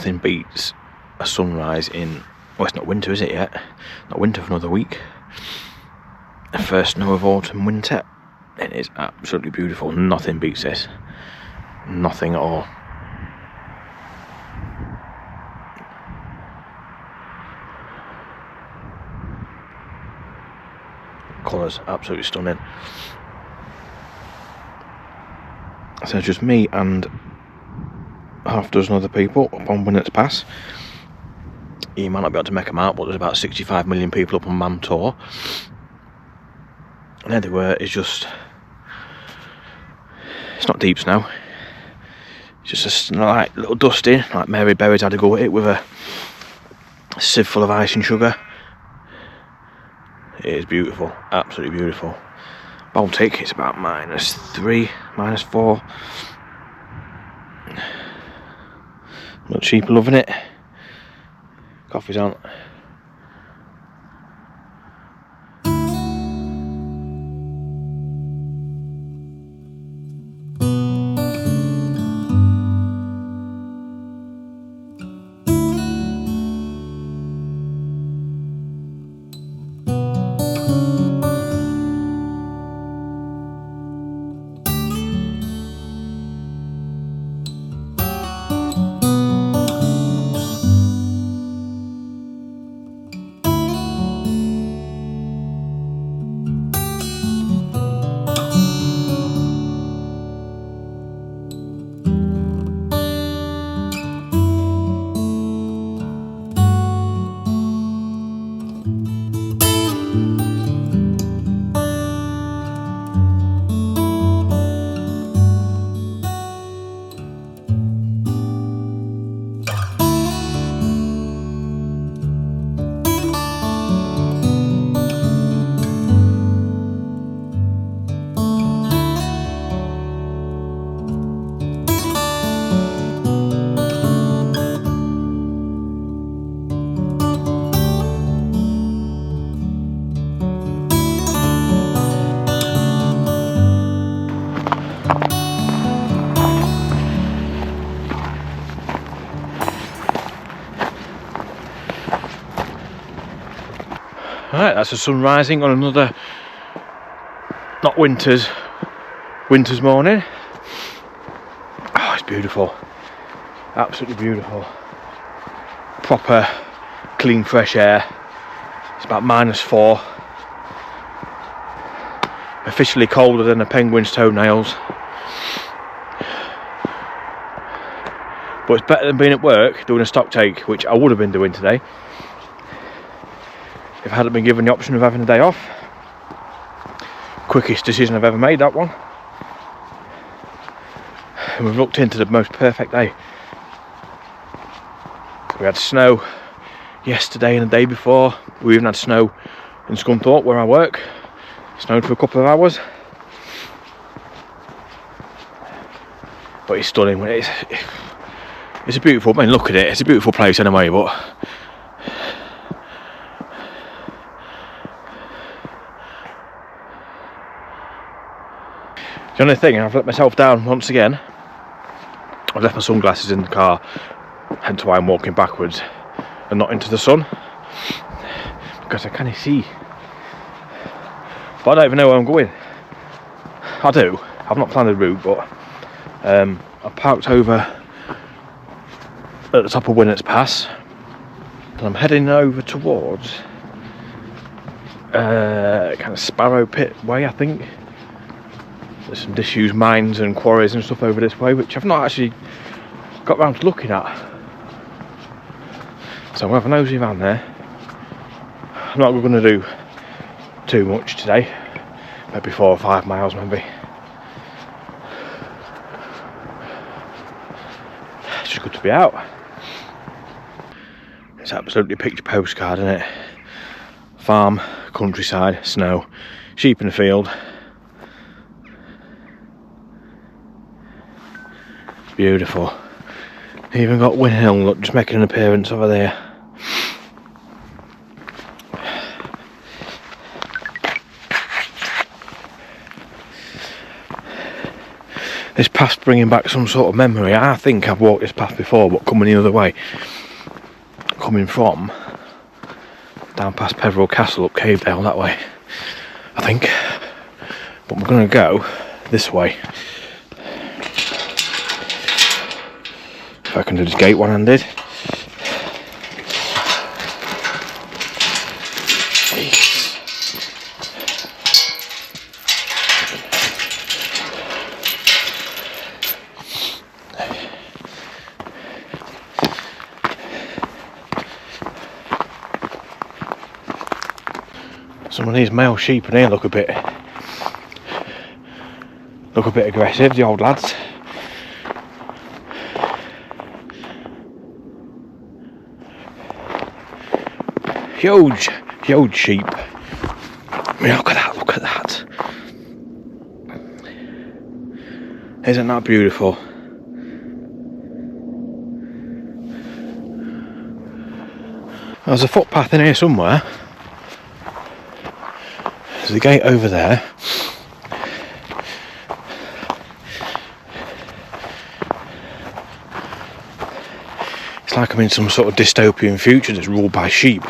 nothing beats a sunrise in, well, it's not winter, is it yet? Not winter for another week. The first snow of autumn, winter. It is absolutely beautiful. Nothing beats this. Nothing at all. Colours absolutely stunning. So it's just me and half a dozen other people up on Winnats Pass. You might not be able to make them out, but there's about 65 million people up on MAM tour. And everywhere is just, it's not deep snow. It's just a slight little dusting, like Mary Berry's had a go at it with a sieve full of ice and sugar. It is beautiful, absolutely beautiful. Baltic, it's about -3, -4. Not cheap, loving it. Coffee's on. Right, that's the sun rising on another, not winter's morning. Oh, it's beautiful, absolutely beautiful. Proper clean fresh air. It's about -4. Officially colder than a penguin's toenails. But it's better than being at work doing a stock take, which I would have been doing today if I hadn't been given the option of having a day off. Quickest decision I've ever made, that one. And we've looked into the most perfect day. We had snow yesterday and the day before. We even had snow in Scunthorpe where I work. Snowed for a couple of hours. But it's stunning. It's a beautiful, I mean, look at it, it's a beautiful place anyway, but the only thing, I've let myself down once again. I've left my sunglasses in the car, hence why I'm walking backwards and not into the sun, because I can't see. But I don't even know where I'm going. I do, I've not planned the route, but I parked over at the top of Winnats Pass and I'm heading over towards kind of Sparrow Pit way, I think. There's some disused mines and quarries and stuff over this way, which I've not actually got round to looking at. So I'll have a nosy around there. I'm not going to do too much today, maybe 4 or 5 miles maybe. It's just good to be out. It's absolutely picture postcard, isn't it? Farm, countryside, snow, sheep in the field. Beautiful. Even got Winhill, look, just making an appearance over there. This path's bringing back some sort of memory. I think I've walked this path before, but coming the other way. Coming from down past Peveril Castle, up Cavedale that way, I think. But we're going to go this way. If I can do this gate one-handed. Some of these male sheep in here look a bit aggressive, the old lads. Huge sheep. I mean, look at that. Isn't that beautiful? There's a footpath in here somewhere. There's the gate over there. It's like I'm in some sort of dystopian future that's ruled by sheep.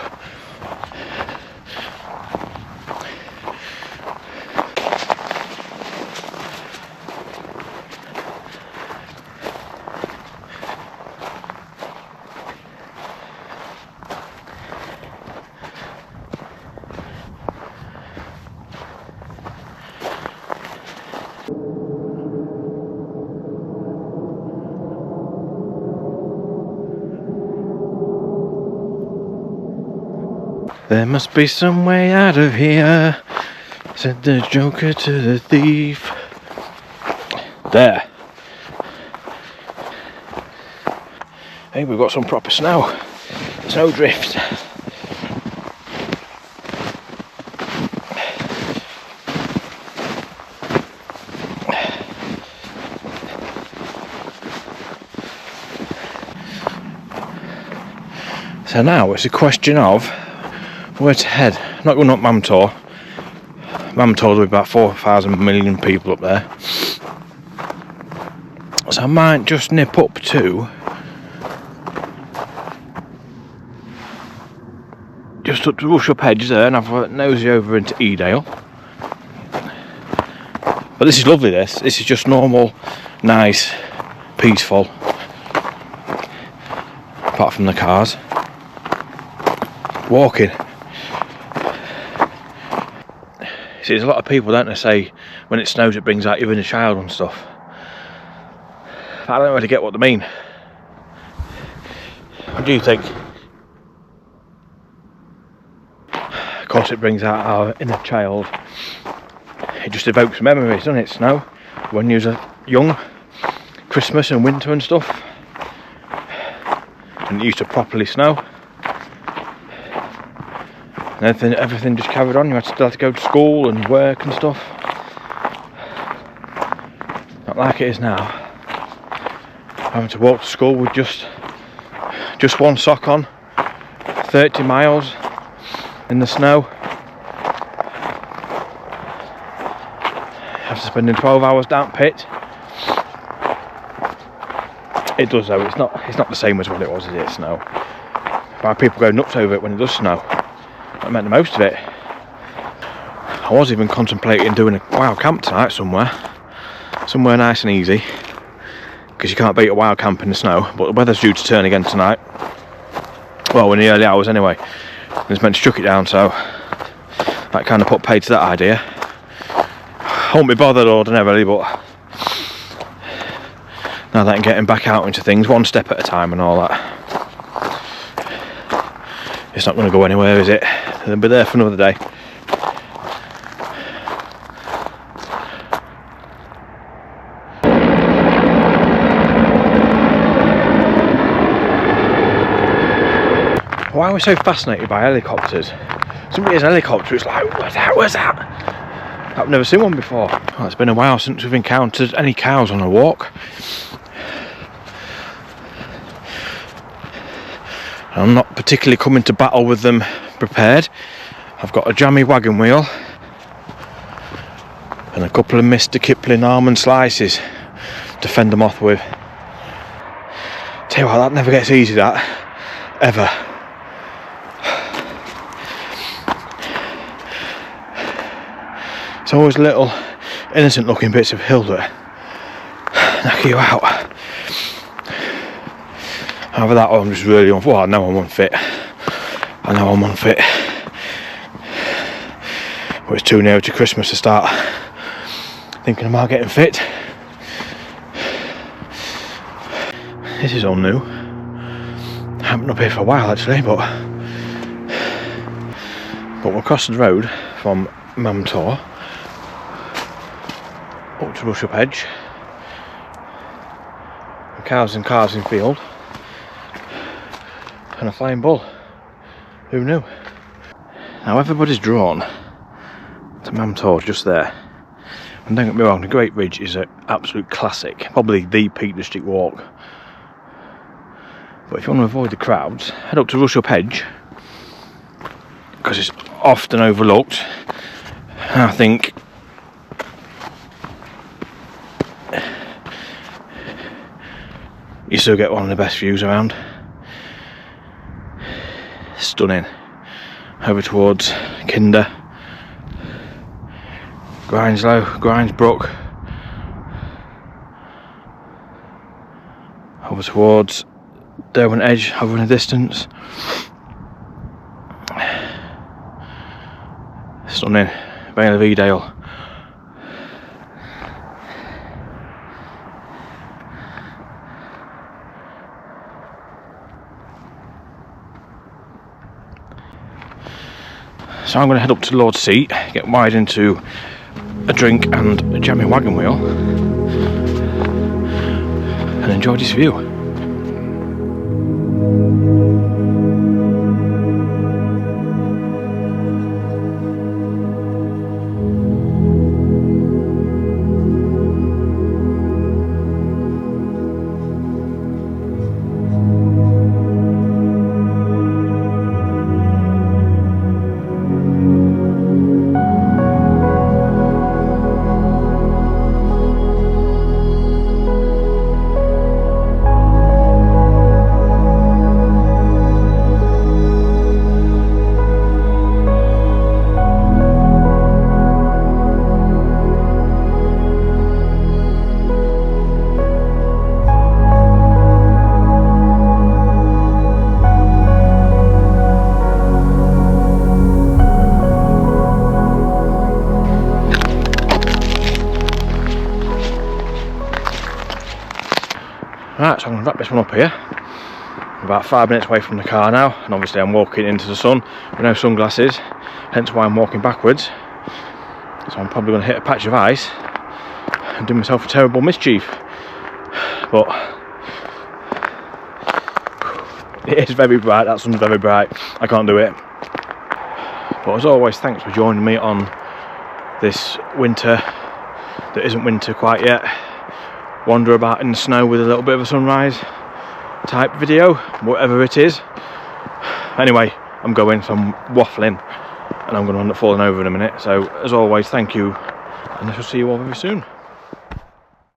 There must be some way out of here, said the Joker to the thief. There. Hey, we've got some proper snow. Snow drift. So now it's a question of where to head. I'm not going up Mamtor. Mamtor will be about 4,000 million people up there. So I might just nip up to Rushup Edge there and have a nosy over into Edale. But this is lovely, this is just normal, nice, peaceful. Apart from the cars. Walking. See, there's a lot of people, don't they, say when it snows it brings out your inner child and stuff. But I don't really get what they mean. What do you think? Of course it brings out our inner child. It just evokes memories, doesn't it, snow? When you were young, Christmas and winter and stuff. And it used to properly snow. And everything just carried on. You still had to go to school and work and stuff. Not like it is now. Having to walk to school with just one sock on, 30 miles in the snow. After spending 12 hours down pit. It does though. It's not the same as what it was, is it? Snow. Why people go nuts over it when it does snow. I meant the most of it. I was even contemplating doing a wild camp tonight somewhere nice and easy, because you can't beat a wild camp in the snow. But the weather's due to turn again tonight, well, in the early hours anyway, and it's meant to chuck it down, so that kind of put paid to that idea. I won't be bothered ordinarily, but now that I'm getting back out into things one step at a time and all that, it's not going to go anywhere, is it? It'll be there for another day. Why are we so fascinated by helicopters? Somebody has a helicopter, it's like, where's that? I've never seen one before. Well, it's been a while since we've encountered any cows on a walk. I'm not particularly coming to battle with them prepared. I've got a jammy wagon wheel and a couple of Mr. Kipling almond slices to fend them off with. Tell you what, that never gets easy, that, ever. It's always little innocent looking bits of hill that knock you out. Either that or I'm just really unfit. Well, I know I'm unfit. But it's too near to Christmas to start thinking about getting fit. This is all new. I haven't been up here for a while actually, but we're crossing the road from Mamtor up to Rushup Edge. Cows in field. And a flying bull. Who knew? Now everybody's drawn to Mamtor just there. And don't get me wrong, the Great Ridge is an absolute classic. Probably the Peak District walk. But if you want to avoid the crowds, head up to Rushup Edge. Because it's often overlooked. And I think you still get one of the best views around. Stunning. Over towards Kinder, Grindslow, Grindsbrook, over towards Derwent Edge, over in the distance. Stunning. Vale of Edale. So I'm going to head up to Lord's Seat, get wired into a drink and a jammy wagon wheel, and enjoy this view. Right, so I'm going to wrap this one up here. I'm about 5 minutes away from the car now, and obviously I'm walking into the sun with no sunglasses, hence why I'm walking backwards. So I'm probably going to hit a patch of ice and do myself a terrible mischief. But it is very bright, that sun's very bright, I can't do it. But as always, thanks for joining me on this winter that isn't winter quite yet. Wander about in the snow with a little bit of a sunrise type video, whatever it is. Anyway, I'm going, so I'm waffling and I'm going to end up falling over in a minute. So as always, thank you, and I shall see you all very soon.